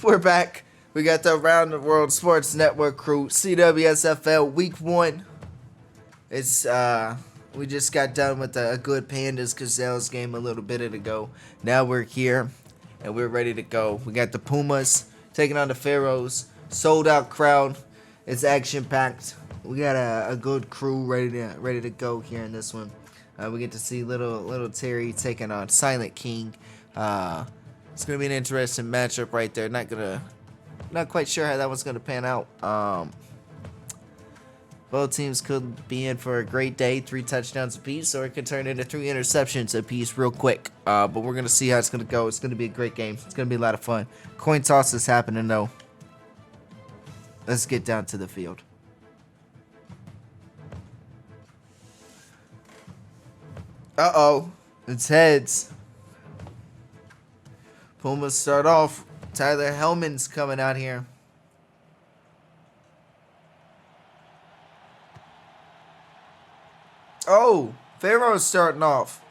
We're back. We got the Around the World Sports Network crew, CWSFL Week 1. It's, we just got done with the Good Pandas Gazelles game a little bit ago. Now we're here, and we're ready to go. We got the Pumas taking on the Pharaohs. Sold out crowd. It's action-packed. We got a good crew ready to go here in this one. We get to see little Terry taking on Silent King. It's gonna be an interesting matchup right there. Not quite sure how that one's gonna pan out. Both teams could be in for a great day, 3 touchdowns apiece, or it could turn into 3 interceptions apiece real quick. But we're gonna see how it's gonna go. It's gonna be a great game. It's gonna be a lot of fun. Coin toss is happening though. Let's get down to the field. Uh-oh. It's heads. Pumas start off. Tyler Hellman's coming out here. Oh, Pharaohs starting off.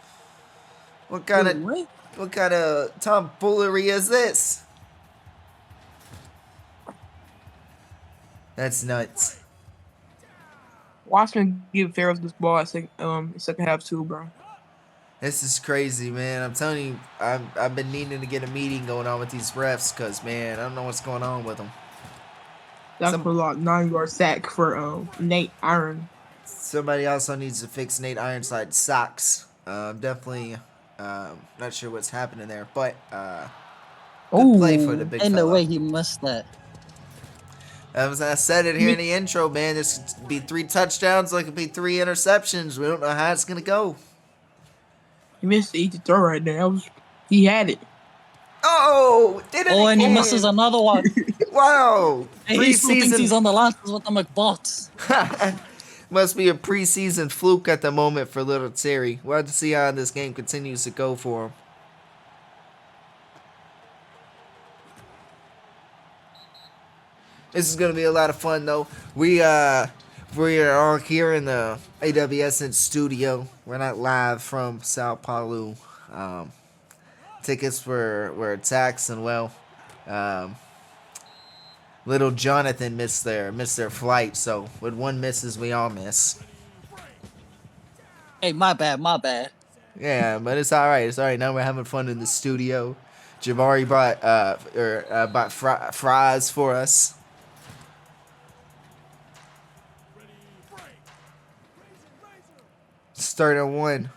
What kind of tomfoolery is this? That's nuts. Watch me give Pharaohs this ball at second half too, bro. This is crazy, man. I'm telling you, I've been needing to get a meeting going on with these refs because, man, I don't know what's going on with them. That's for like 9-yard sack for Nate Iron. Somebody also needs to fix Nate Ironside's socks. Definitely not sure what's happening there, but good play for the big fella. Ain't no way he missed that. I said it here in the intro, man. This could be 3 touchdowns, like it could be 3 interceptions. We don't know how it's gonna go. He missed the easy throw right there. He had it. Oh, did it again. And he misses another one. Wow. And he still thinks he's on the Lancers with the McBots. Must be a preseason fluke at the moment for little Terry. We'll have to see how this game continues to go for him. This is going to be a lot of fun, though. We are all here in the AWSN studio. We're not live from Sao Paulo. Tickets were taxed, and well, little Jonathan missed their flight. So with one misses, we all miss. Hey, my bad. Yeah, but it's all right. It's all right. Now we're having fun in the studio. Jabari bought fries for us. Start at 1.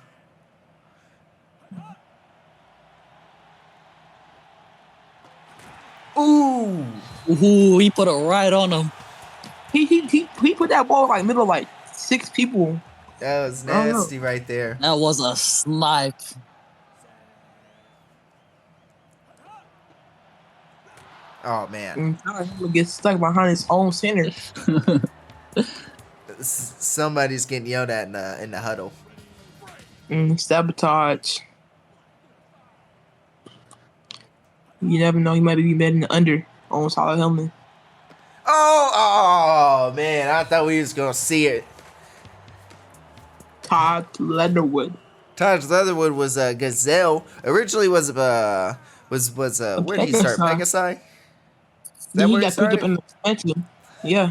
Ooh, he put it right on him. He put that ball like middle of like 6 people. That was nasty right there. That was a snipe. Oh man. He gets stuck behind his own center. Somebody's getting yelled at in the huddle. Sabotage. You never know. He might be betting under on Tyler Hellman. Oh man! I thought we was gonna see it. Todd Leatherwood. Todd Leatherwood was a Gazelle. Originally was where did he start? Pegasai. He got picked up in the expansion. Yeah.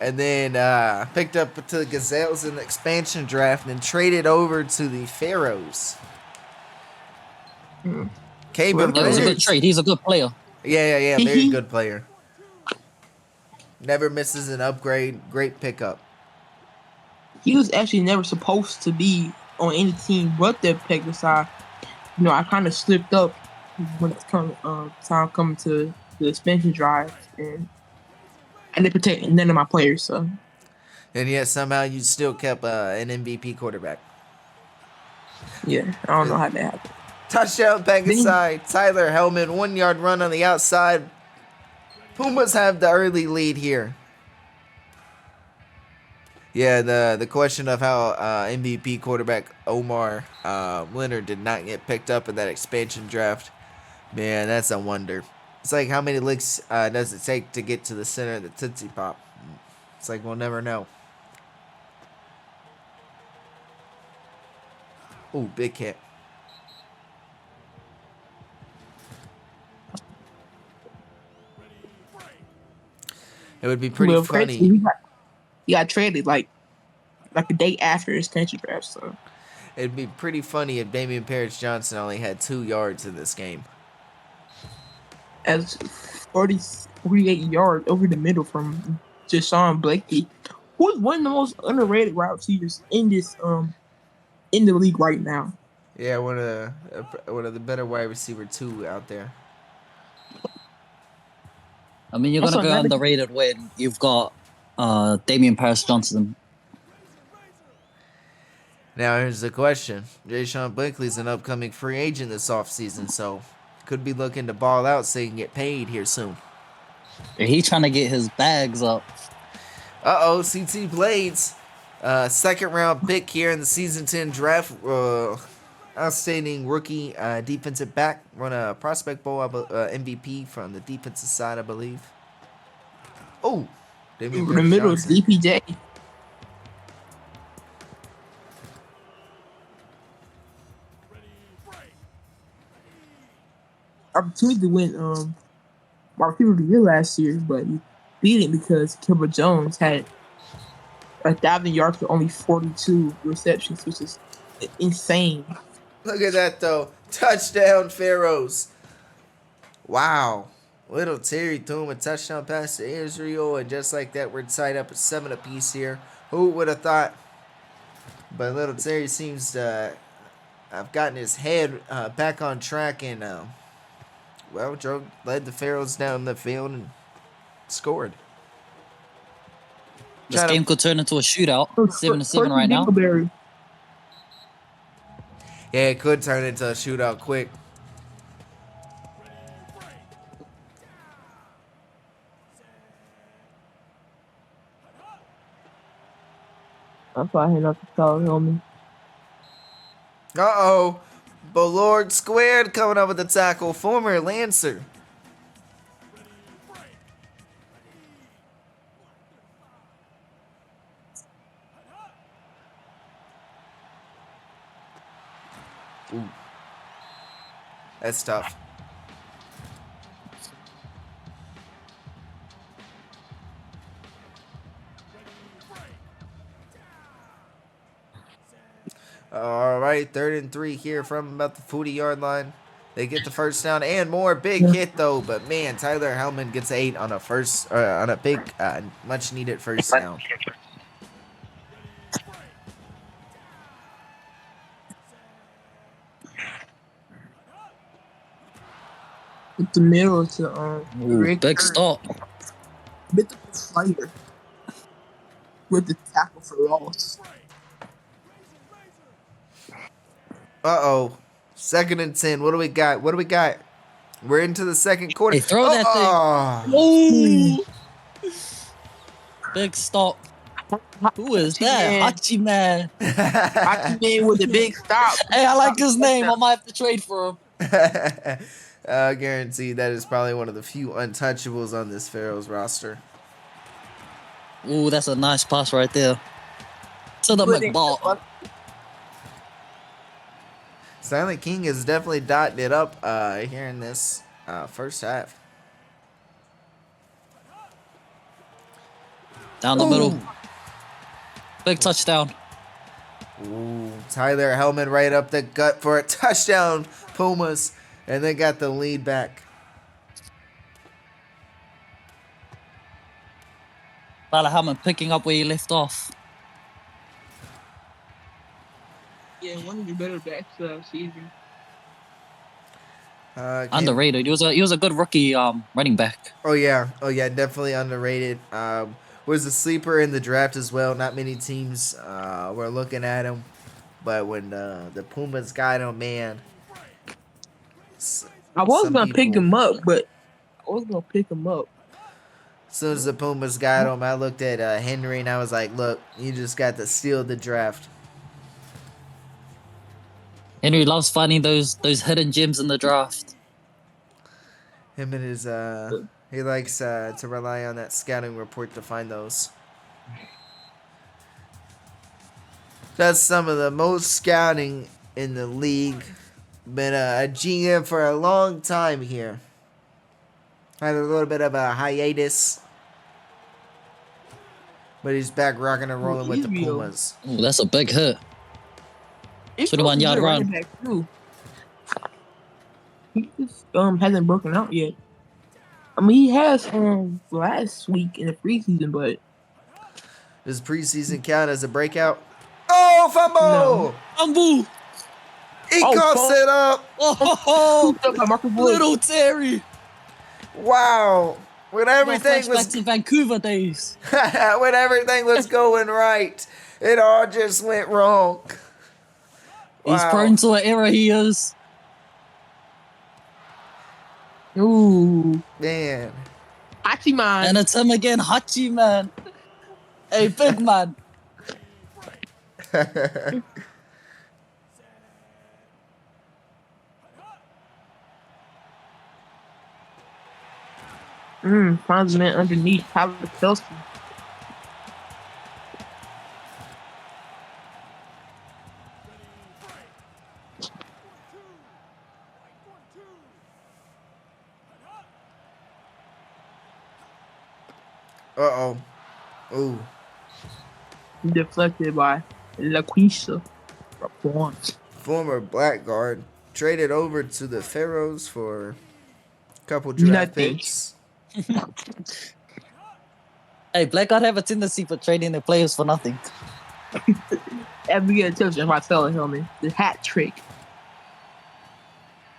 And then picked up to the Gazelles in the expansion draft and traded over to the Pharaohs. It was a good trade. He's a good player. Yeah. Very good player. Never misses an upgrade. Great pickup. He was actually never supposed to be on any team but the Pegasus. I kind of slipped up when it's time coming to the expansion drive, and I didn't protect none of my players. So, and yet somehow you still kept an MVP quarterback. Yeah, I don't know how that happened. Touchdown, Pegasus. Tyler Hellman, 1-yard run on the outside. Pumas have the early lead here. Yeah, the question of how MVP quarterback Omar Leonard did not get picked up in that expansion draft, man, that's a wonder. It's like, how many licks does it take to get to the center of the Tootsie Pop? It's like, we'll never know. Ooh, big hit. It would be pretty Well, funny. he got traded like a day after his expansion draft. So It'd be pretty funny if Damian Parrish-Johnson only had 2 yards in this game. as 48 yards over the middle from Jashawn Blakely, who is one of the most underrated wide receivers in the league right now. Yeah, one of the better wide receiver 2 out there. I mean, you're Also, gonna go underrated when you've got Damian Parrish-Johnson. Now here's the question: Jashawn Blakely's an upcoming free agent this offseason, so could be looking to ball out so he can get paid here soon. He's trying to get his bags up. CT Blades, second round pick here in the season 10 draft. Outstanding rookie defensive back. Won a Prospect Bowl MVP from the defensive side, I believe. Oh, Damian in the middle is DPJ. Opportunity to win wide receiver of the year last year, but he beat it because Kilbert Jones had 1,000 yards with only 42 receptions, which is insane. Look at that though. Touchdown, Pharaohs. Wow. Little Terry threw him a touchdown pass to Israel, and just like that, we're tied up at 7 apiece here. Who would have thought? But little Terry seems to have gotten his head back on track and, led the Pharaohs down the field and scored. This game could turn into a shootout. 7-7 right now. Yeah, it could turn into a shootout quick. That's why I hit up the collar, homie. Bullard squared coming up with the tackle. Former Lancer. Ooh. That's tough. All right, 3rd and 3 here from about the 40-yard line. They get the first down and more. Big hit though, but man, Tyler Hellman gets 8 on a big, much needed first down. It's the middle to big stop. Bit of a slider with the tackle for loss. 2nd and 10. What do we got? We're into the second quarter. Hey, throw that thing. Ooh. Big stop. Who is that? Hachi Man. Hachi Man with the big stop. Hey, I like his name. I might have to trade for him. I guarantee that is probably one of the few untouchables on this Pharaohs roster. Ooh, that's a nice pass right there. To the McBall. Silent King is definitely dotting it up here in this first half. Down the middle. Big touchdown. Ooh, Tyler Hellman right up the gut for a touchdown, Pumas. And they got the lead back. Tyler Hellman picking up where he left off. Yeah, one of the better backs season. Underrated. He was a good rookie running back. Oh yeah, definitely underrated. Was a sleeper in the draft as well. Not many teams were looking at him, but when the Pumas got him, man. I was gonna pick him up, but As soon as the Pumas got him, I looked at Henry and I was like, "Look, you just got to steal the draft." Henry loves finding those hidden gems in the draft. Him and his he likes to rely on that scouting report to find those. That's some of the most scouting in the league. Been a GM for a long time here. Had a little bit of a hiatus. But he's back rocking and rolling with the Israel. Pumas. Ooh, that's a big hit. It's 21-yard run. running back too. He just hasn't broken out yet. I mean, he has last week in the preseason, but Does preseason count as a breakout? Oh, fumble! No. Fumble! He Oh, coughs fuck. it up. Oh, Scooped up by Marcus Woods. little Terry. Wow. When No everything flashback was to Vancouver days. when everything was going right, it all just went wrong. He's Wow. prone to an error, he is. Ooh. Man. Hachiman. And it's him again, Hachi, man. Hey, big man. Finds a man underneath Tyler Kelsey. Uh-oh. Ooh. Deflected by LaQuisha. Former black guard traded over to the Pharaohs for a couple draft Nothing. picks. Hey, Blackguard have a tendency for trading their players for nothing. Every get a touchdown by telling him the hat trick.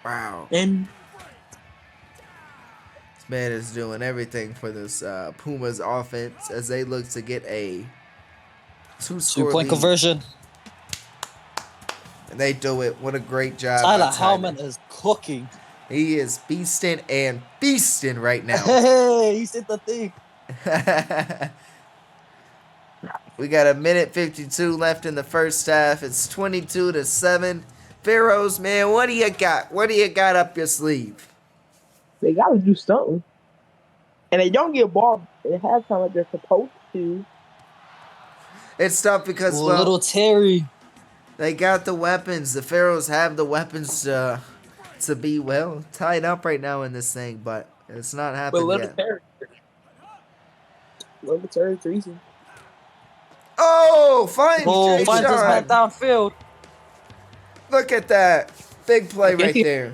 Wow. And This man is doing everything for this Pumas offense as they look to get a two-score Two-point lead. conversion. And they do it. What a great job. Tyler by Tyler. Hellman is cooking. He is beasting and feasting right now. Hey, he said the thing. We got a minute 52 left in the first half. It's 22-7. Pharaohs, man, what do you got? What do you got up your sleeve? they gotta do something. And they don't get ball at halftime like they're supposed to. It's tough because, Ooh, well, little Terry. they got the weapons. The Pharaohs have the weapons to be, well, tied up right now in this thing, but it's not But happened Little yet. Terry. Little Terry's reason. Oh, fine. Oh, Trey finds his man Sean. downfield. Look at that. Big play I guess right he- there.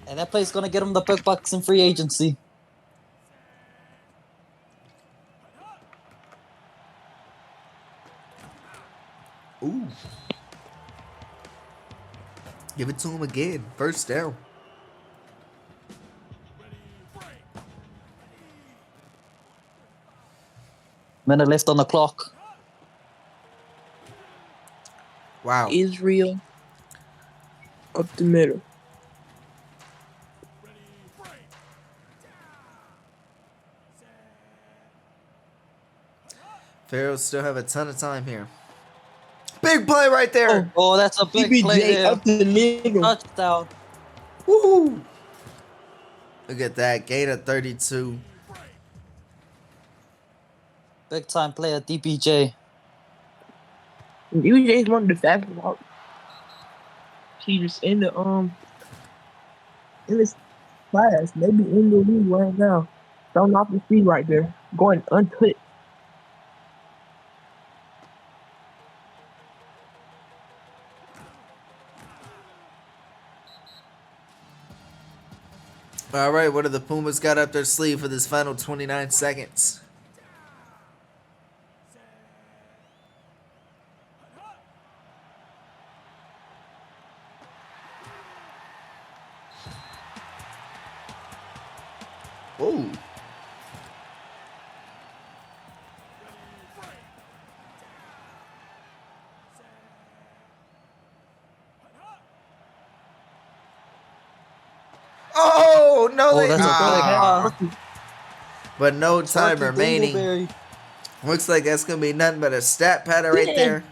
And that play's going to get him the big bucks in free agency. Ooh. Give it to him again. First down. Minute left on the clock. Wow. Israel up the middle. Pharaohs still have a ton of time here. Big play right there. Oh, that's a big play CBJ there. up the middle. Touchdown. Woo! Look at that. Gain of 32. Big time player, DPJ. UJ is one of the fastest out. She just in this class, maybe in the league right now. Thrown off the speed right there, going untouched. All right, what do the Pumas got up their sleeve for this final 29 seconds? Whoa. Oh, no, Oh, they that's a big pass. But no time Turkey remaining. Dingleberry. Looks like that's going to be nothing but a stat pattern right Yeah. there.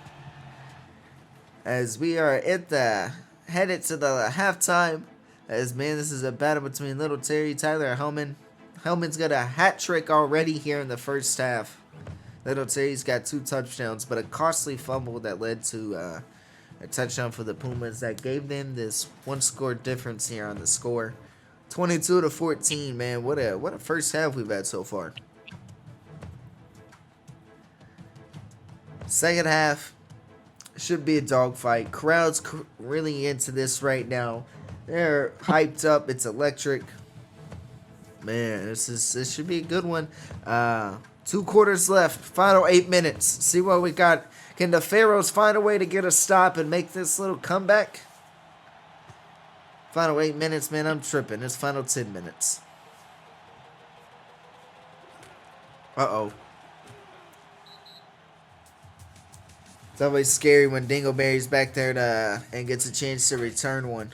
As we are at the headed to the halftime. As, man, this is a battle between Little Terry, Tyler, and Hellman. Hellman's got a hat trick already here in the first half. Little Terry's got 2 touchdowns, but a costly fumble that led to a touchdown for the Pumas that gave them this 1-score difference here on the score. 22-14, man. What a first half we've had so far. Second half should be a dogfight. Crowd's really into this right now. They're hyped up. It's electric. Man, this should be a good one. 2 quarters left. Final 8 minutes. See what we got. Can the Pharaohs find a way to get a stop and make this little comeback? Final 8 minutes, man. I'm tripping. It's final 10 minutes. Uh-oh. It's always scary when Dingleberry's back there and gets a chance to return one.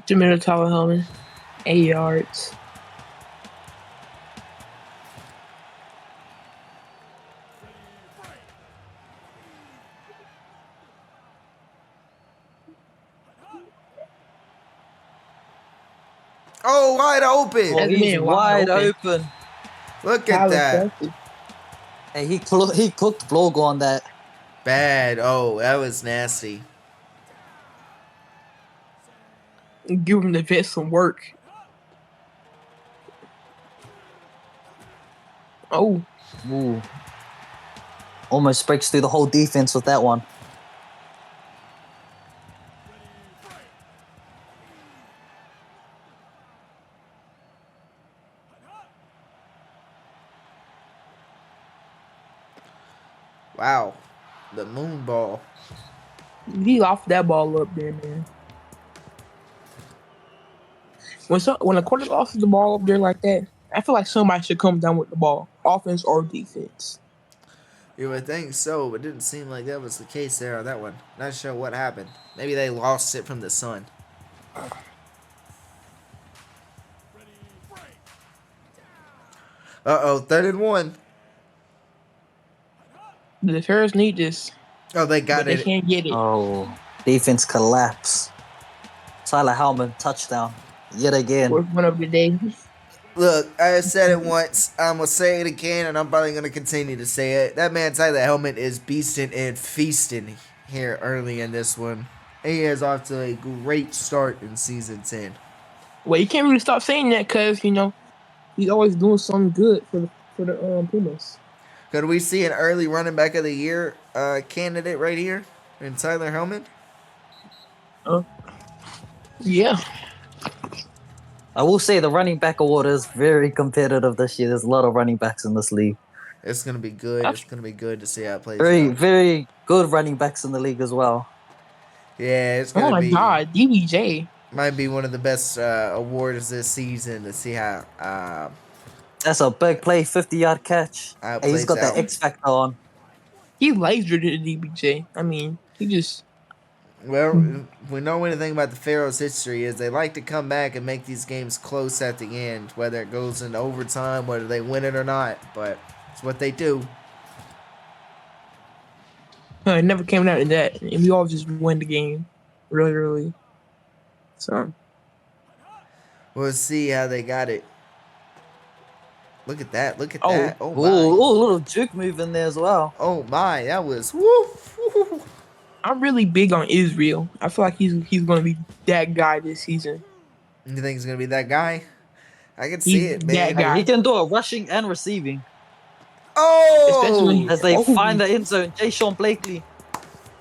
The middle tower helmet. 8 yards. Oh, wide open. Oh, he's man, wide wide open. Look at that. Hey, he cooked Vlogo on that. Bad. Oh, that was nasty. Give him the vet some work. Oh. Ooh. Almost breaks through the whole defense with that one. Wow. The moon ball. He loft that ball up there, man. When a quarter losses the ball up there like that, I feel like somebody should come down with the ball, offense or defense. You would think so, but it didn't seem like that was the case there on that one. Not sure what happened. Maybe they lost it from the sun. Uh-oh, 3rd and 1. The Pharaohs need this. Oh, they got but it. They can't get it. Oh, defense collapse. Tyler Hellman, touchdown. Yet again. Worst one of the day. Look, I said it once. I'm going to say it again, and I'm probably going to continue to say it. That man, Tyler Hellman, is beasting and feasting here early in this one. He is off to a great start in Season 10. Well, you can't really stop saying that because, he's always doing something good for the Pumas. Could we see an early running back of the year candidate right here in Tyler Hellman? Yeah. I will say the running back award is very competitive this year. There's a lot of running backs in this league. It's going to be good. It's going to be good to see how it plays Very, out. very good running backs in the league as well. Yeah, it's going Oh to be... my God, DBJ. Might be one of the best awards this season to see how... That's a big play, 50-yard catch. how it Hey, he's got plays that out. X factor on. He lasered the DBJ. I mean, he just... Well, if we know anything about the Pharaohs' history is they like to come back and make these games close at the end, whether it goes into overtime, whether they win it or not. But it's what they do. It never came down to that. And we all just win the game. Really, really. So... We'll see how they got it. Look at that. Look at Oh. that. Oh, Ooh, my. ooh, a little juke move in there as well. Oh, my. That was... Woo. I'm really big on Israel. I feel like he's going to be that guy this season. You think he's going to be that guy? I can see He's it, man. that guy. Hey, he can do a rushing and receiving. Oh! Especially- As they Oh. find the end zone, Jay Sean Blakely.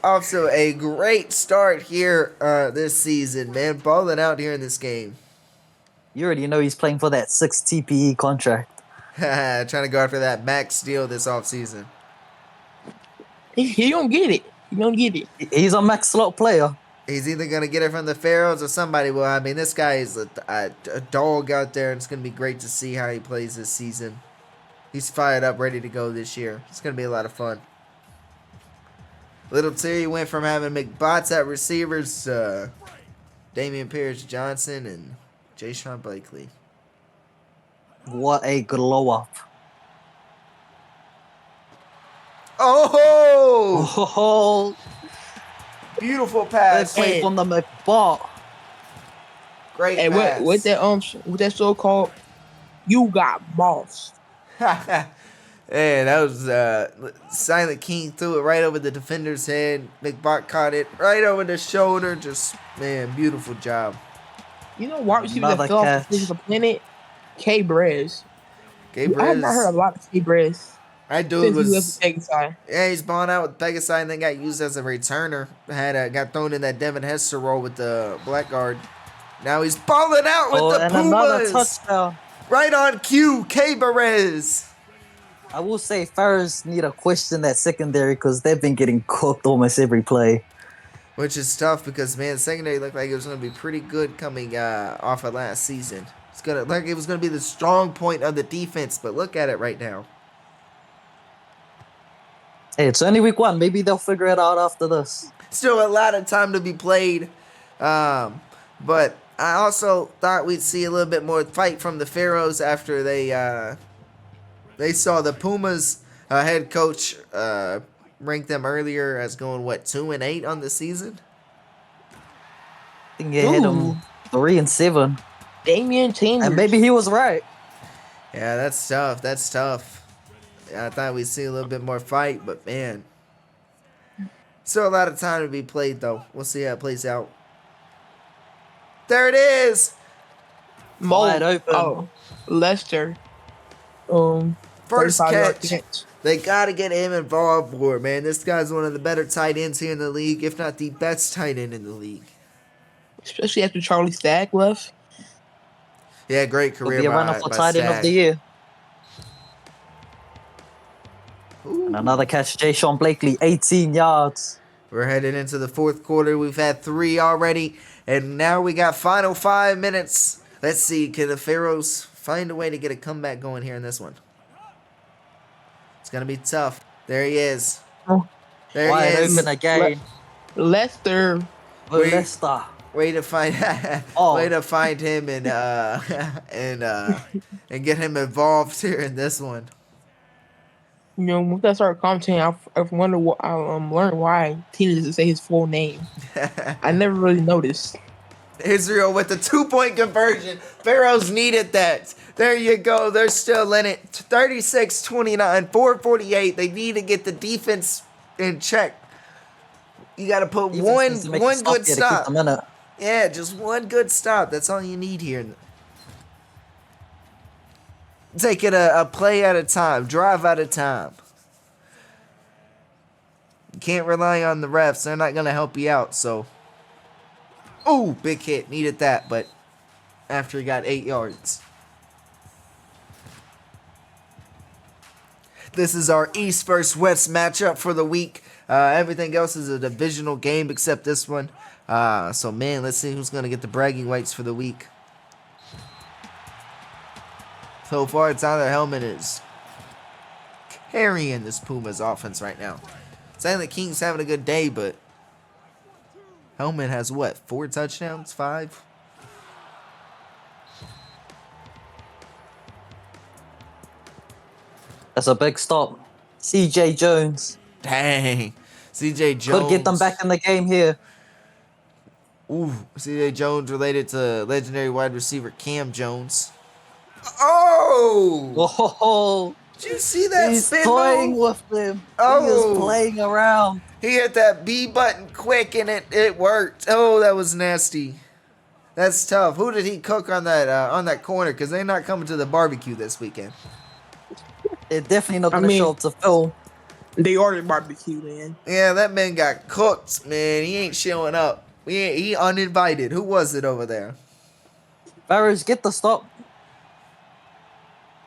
Also, a great start here this season, man. Balling out here in this game. You already know he's playing for that 6 TPE contract. Trying to go after that max deal this offseason. He don't get it. He don't get it. He's a max slot player. He's either going to get it from the Pharaohs or somebody will. I mean, this guy is a dog out there, and it's going to be great to see how he plays this season. He's fired up, ready to go this year. It's going to be a lot of fun. Little Terry went from having McBots at receivers to Damian Pierce-Johnson and Jay Sean Blakely. What a glow up. Oh! Oh, Beautiful they pass. play from the McBot. Great Hey, pass. what that so-called You got bossed. Man, that was Silent King threw it right over the defender's head. McBot caught it right over the shoulder. Just, man, beautiful job. You know, wide receiver that Another fell off the catch. face of the planet? K. Brez. I have not heard a Gabriel's, lot of K. Brez that dude since he left the was, Pegasus. yeah, he's balling out with Pegasus and then got used as a returner. Got thrown in that Devin Hester role with the blackguard. Now he's balling out with the And another Pumas. touchdown. Right on cue, K. Perez. I will say Pharaohs need to question that secondary because they've been getting cooked almost every play. Which is tough because, man, secondary looked like it was going to be pretty good coming off of last season. It's gonna like it was going to be the strong point of the defense, but look at it right now. Hey, it's only week 1. Maybe they'll figure it out after this. Still a lot of time to be played, but I also thought we'd see a little bit more fight from the Pharaohs after they saw the Pumas head coach ranked them earlier as going 2-8 on the season. I think you hit Ooh. him 3-7. Damian Chambers. And maybe he was right. Yeah, that's tough. That's tough. I thought we'd see a little bit more fight, but man, still a lot of time to be played though. We'll see how it plays out. There it is. Wide open. Oh, Lester. First 35-yard catch. They got to get him involved more, man. This guy's one of the better tight ends here in the league, if not the best tight end in the league. Especially after Charlie Stack left. Yeah, great He'll career be a runner by for tight end of Stack. the year. Ooh. And another catch, Jay Sean Blakely, 18 yards. We're headed into the fourth quarter. We've had 3 already, and now we got final 5 minutes. Let's see, can the Pharaohs find a way to get a comeback going here in this one? It's going to be tough. There he is. Oh. There Wide he is. open again. Lester. Wait. Leicester. Way to find, way to find him and get him involved here in this one. You know, once I started commentating, I wonder what I learned why Tina doesn't say his full name. I never really noticed. Israel with the 2-point conversion. Pharaohs needed that. There you go. They're still in it. 36-29, 4:48. They need to get the defense in check. You got to put one good stop. Yeah, just one good stop. That's all you need here. Take it a play at a time, drive at a time. You can't rely on the refs. They're not going to help you out, so. Ooh, big hit. Needed that, but after he got 8 yards. This is our East versus West matchup for the week. Everything else is a divisional game except this one. So, man, let's see who's going to get the bragging rights for the week. So far, Tyler Hellman is carrying this Pumas offense right now. Silent King's having a good day, but Hellman has what? 4 touchdowns? 5? That's a big stop. CJ Jones. Dang. CJ Jones. Could get them back in the game here. Ooh, CJ Jones related to legendary wide receiver Cam Jones. Oh! Whoa! Did you see that He's spin playing move? with them. Oh. He is playing around. He hit that B button quick and it worked. Oh, that was nasty. That's tough. Who did he cook on that corner? Because they're not coming to the barbecue this weekend. They're definitely not going to show up to film. They ordered barbecue, man. Yeah, that man got cooked, man. He ain't showing up. He uninvited. Who was it over there? Pharaohs, get the stop.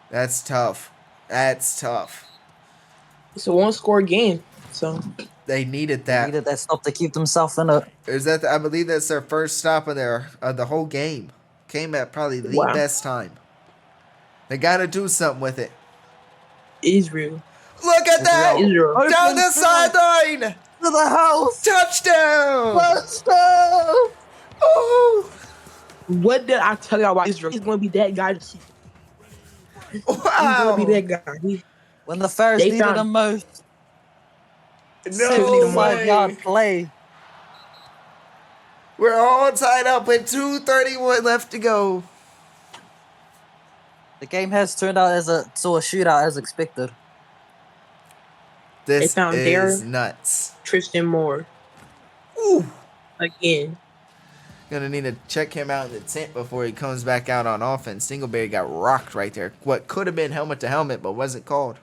That's tough. That's tough. It's a 1-score game, so They needed that. Needed that stop to keep themselves in it. I believe that's their first stop of the whole game. Came at probably the best time. They got to do something with it. Israel. Look at that! Israel. Down the sideline! To the house! Touchdown! Touchdown! Oh! What did I tell y'all about Israel? He's going to be that guy to see. Wow! He's going to be that guy. When the Pharaohs needed him most. No 75-yard way. play. We're all tied up with 2:31 left to go. The game has turned out to a shootout as expected. They This found is Darren nuts. Tristan Moore Ooh. again. Gonna need to check him out in the tent before he comes back out on offense. Singletary got rocked right there. What could have been helmet to helmet, but wasn't called.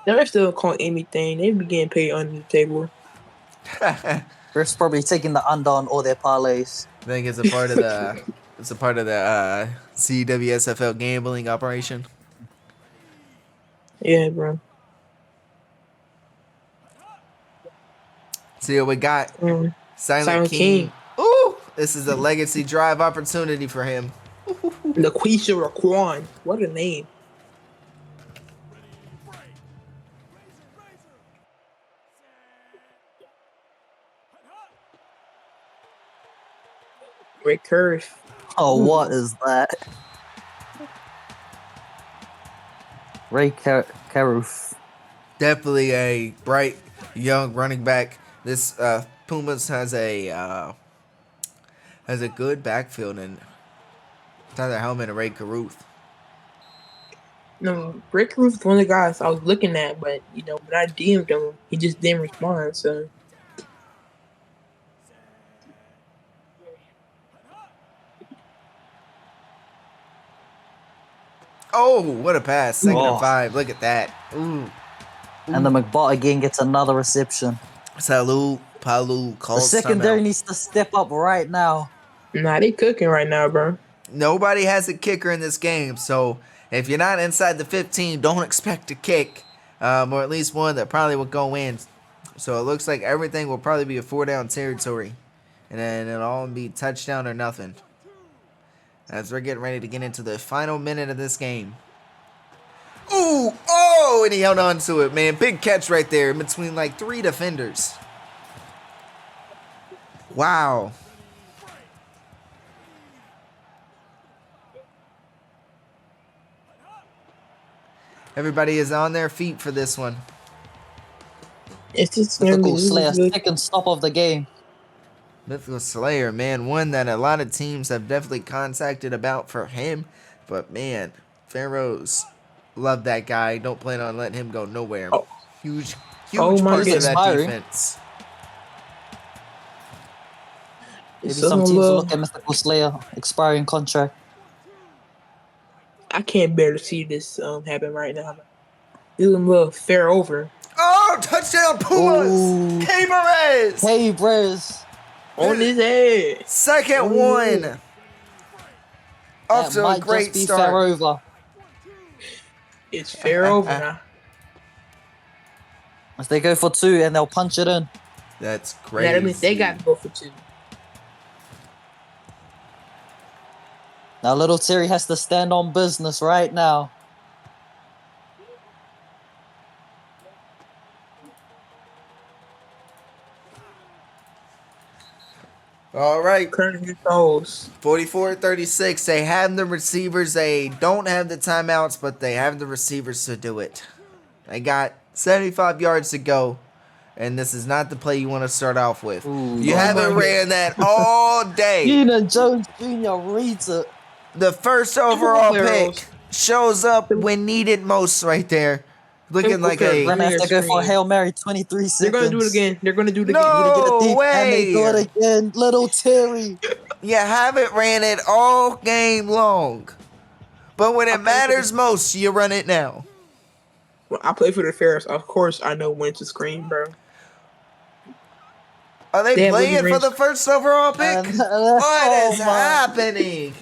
They're still calling anything. They be getting paid under the table. Riff's probably taking the under on all their parlays. I think it's a part of the CWSFL gambling operation. Yeah, bro. See what we got. Silent King. Ooh, this is a legacy drive opportunity for him. LaQuisha Raquan. What a name. Great curve. Oh, what is that? Ray Caruth. Definitely a bright young running back. This Pumas has a good backfield and Tyler Hellman and Ray Caruth. No, Rick Ruth was one of the guys I was looking at, but when I DM'd him, he just didn't respond. So Oh, what a pass. Second and 5. Look at that. Ooh. And the McBot again gets another reception. Salud, Paulo The calls secondary timeout. needs to step up right now. nah, they cooking right now, bro. Nobody has a kicker in this game, so if you're not inside the 15, don't expect a kick, or at least one that probably will go in. So it looks like everything will probably be a 4-down territory, and then it'll all be touchdown or nothing. As we're getting ready to get into the final minute of this game. Ooh, oh, and he held on to it, man. Big catch right there in between like 3 defenders. Wow. Everybody is on their feet for this one. It's just Mythical Slayer, second stop of the game. Mythical Slayer, man, one that a lot of teams have definitely contacted about for him. But, man, Pharaohs love that guy. Don't plan on letting him go nowhere. Oh. Huge Oh my parts of that goodness. defense. Maybe some teams will look at Mythical Slayer, expiring contract. I can't bear to see this happen right now. This is a little fair over. Oh, touchdown Pumas! Ooh. K-Perez! Hey, Brez. On his head. Second one. Off to a great Just be start. fair over. It's fair over now. If they go for 2 and they'll punch it in. That's crazy. That means they got to go for 2. Now little Terry has to stand on business right now. All right. Currently goals. 44-36. They have the receivers. They don't have the timeouts, but they have the receivers to do it. They got 75 yards to go, and this is not the play you want to start off with. Ooh, you haven't ran that all day. Keenan Jones Jr. reads it. The first overall Pharaohs. pick shows up when needed most right there. Looking like We're a... going to have to go for a Hail Mary 23 seconds. They're going to do it again. They're going to do it again. No And way. they do it again. Little Terry. You haven't ran it all game long. But when it matters most, you run it now. When I play for the Pharaohs, of course I know when to scream, bro. Are they They have playing Willie for the first overall pick? What is my. happening?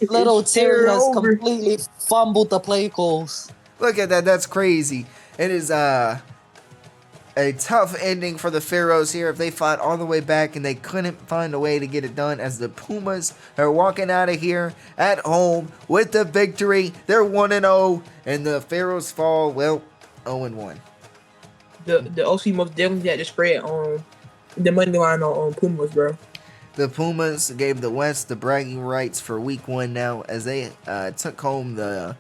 Little Terry has over. completely fumbled the play calls. Look at that. That's crazy. It is a tough ending for the Pharaohs here. If they fought all the way back and they couldn't find a way to get it done, as the Pumas are walking out of here at home with the victory. They're 1-0, and the Pharaohs fall, well, 0-1. The OC most definitely had to spread on the money line on Pumas, bro. The Pumas gave the West the bragging rights for week 1 now, as they took home the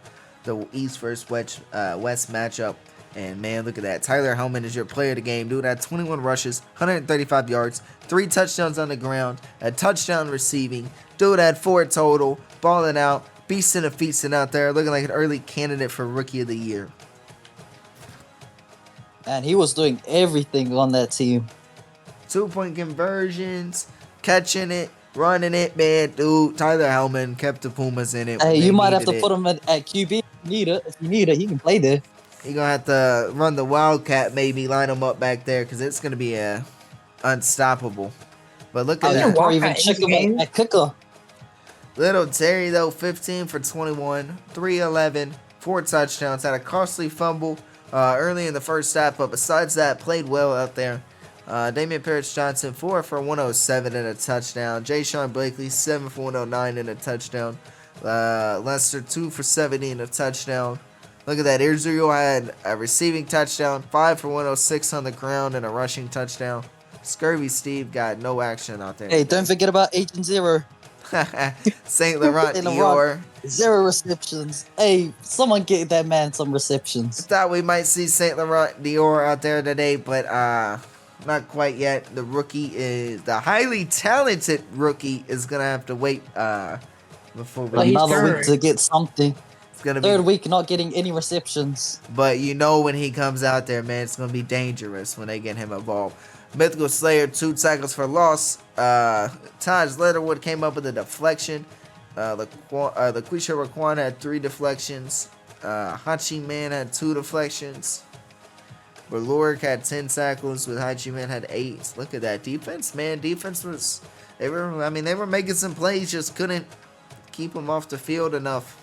East versus West matchup. And man, look at that. Tyler Hellman is your player of the game. Dude had 21 rushes, 135 yards, 3 touchdowns on the ground, a touchdown receiving. Dude had 4 total, balling out, beasting and feasting out there, looking like an early candidate for Rookie of the Year. And he was doing everything on that team. 2-point conversions, catching it, running it, man. Dude, Tyler Hellman kept the Pumas in it. Hey, you might have to put him at QB if you need it. He can play there. You're going to have to run the Wildcat, maybe line him up back there because it's going to be unstoppable. But look at that. Or even check him at kicker. Little Terry, though, 15 for 21, 311, 4 touchdowns. Had a costly fumble early in the first half, but besides that, played well out there. Damian Parrish-Johnson, 4 for 107 and a touchdown. Jay Sean Blakely, 7 for 109 and a touchdown. Lester, 2 for 70 and a touchdown. Look at that. Israel had a receiving touchdown, 5 for 106 on the ground and a rushing touchdown. Scurvy Steve got no action out there. Hey, don't forget about Agent Zero. St. Laurent Dior. 0 receptions. Hey, someone get that man some receptions. Thought we might see St. Laurent Dior out there today, but not quite yet. The highly talented rookie is gonna have to wait before we another week to get something. It's gonna third be week not getting any receptions. But you know when he comes out there, man, it's gonna be dangerous when they get him involved. Mythical Slayer, 2 tackles for loss. Taj Leatherwood came up with a deflection. LaQuisha Raquan had 3 deflections. Hachi Man had 2 deflections. Berloric had 10 tackles with Hachi Man had 8. Look at that defense, man. Defense was they were making some plays, just couldn't keep them off the field enough.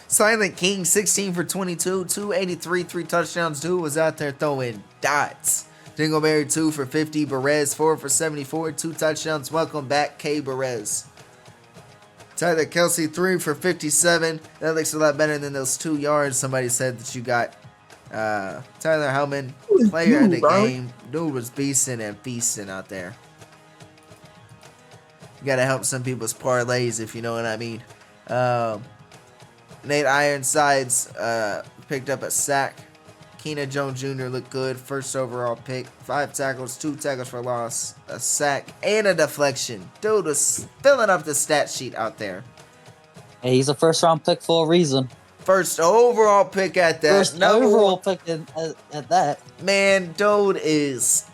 Silent King, 16 for 22, 283, 3 touchdowns. Dude was out there throwing dots. Dingleberry, 2 for 50. Perez, 4 for 74, 2 touchdowns. Welcome back, K. Perez. Tyler Kelsey, 3 for 57. That looks a lot better than those 2 yards somebody said that you got. Tyler Hellman, player of the game. Dude was beasting and feasting out there. You got to help some people's parlays, if you know what I mean. Nate Ironsides picked up a sack. Keena Jones Jr. looked good. First overall pick. 5 tackles, 2 tackles for loss, a sack, and a deflection. Dude was filling up the stat sheet out there. Hey, he's a first-round pick for a reason. First overall pick at that. First overall pick at that. Man, dude is...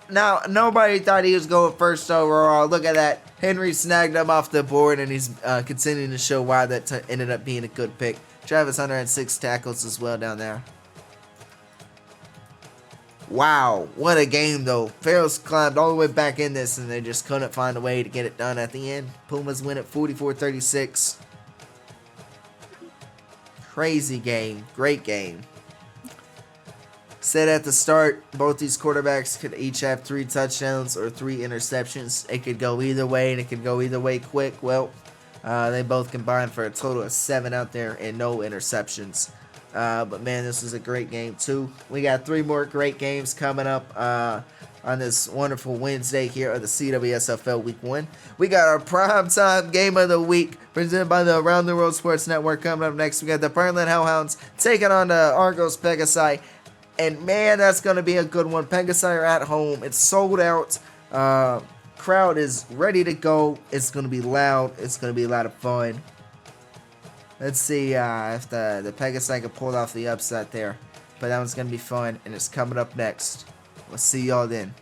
Now, nobody thought he was going first overall. Look at that. Henry snagged him off the board, and he's continuing to show why that ended up being a good pick. Travis Hunter had 6 tackles as well down there. Wow, what a game, though. Pharaohs climbed all the way back in this, and they just couldn't find a way to get it done at the end. Pumas win at 44-36. Crazy game. Great game. Said at the start, both these quarterbacks could each have 3 touchdowns or 3 interceptions. It could go either way, and it could go either way quick. Well, they both combined for a total of 7 out there and no interceptions. But, man, this was a great game, too. We got 3 more great games coming up on this wonderful Wednesday here of the CWSFL Week 1. We got our primetime game of the week presented by the Around the World Sports Network. Coming up next, we got the Berlin Hellhounds taking on the Argos Pegasi. And, man, that's going to be a good one. Pegasi are at home. It's sold out. Crowd is ready to go. It's going to be loud. It's going to be a lot of fun. Let's see if the Pegasi can pull off the upset there. But that one's going to be fun, and it's coming up next. We'll see y'all then.